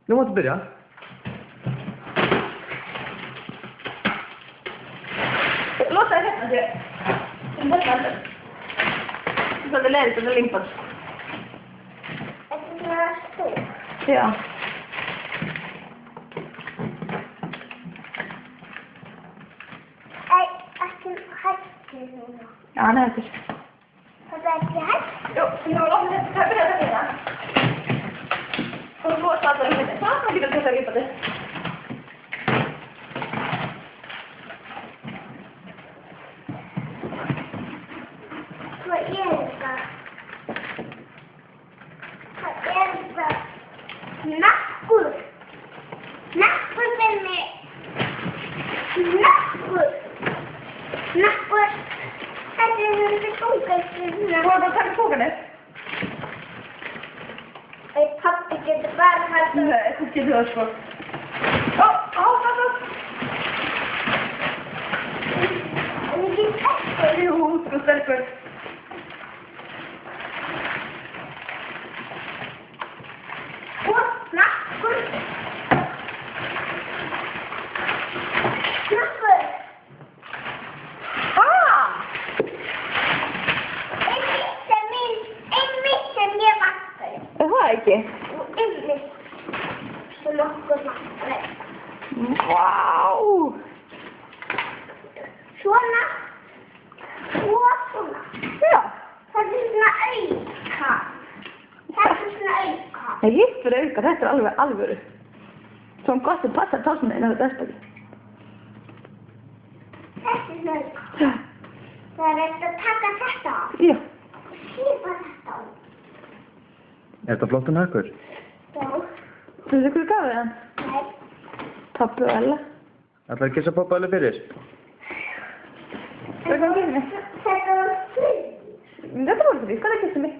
Nu måste börja. Låt det hända det. Så det lär lite med limpan. Ja. Ja, han äter. Jo, nu låt det ta börja det där. Och gå så att det inte så att vi kan ta reda på det. Nappur. Nappur med mig. Nappur. Nappur. Här är det funkar. Vad då tar du frågan det? Pappa inte bara här. Nej, jag tycker du hörs på. Ja. Jo, så ställ för. Jaha, ikke? Wow! Såna. Såna. Ja. Här är såna öjka. Här är såna öjka. Jag gifter det ökat efter alvor. Som kostar passar ta som en av det bästa. Här är såna öjka. Ja. Det är rätt att tacka detta. Ja. Slippa detta. Är det flott en hökur? Ja. Så du skulle kalla den? Nej. Tappu eller? Att det kissa pappa eller fyrir? Ska du gå in med? Sätter de fri? Det tror jag inte vi ska lägga sig med.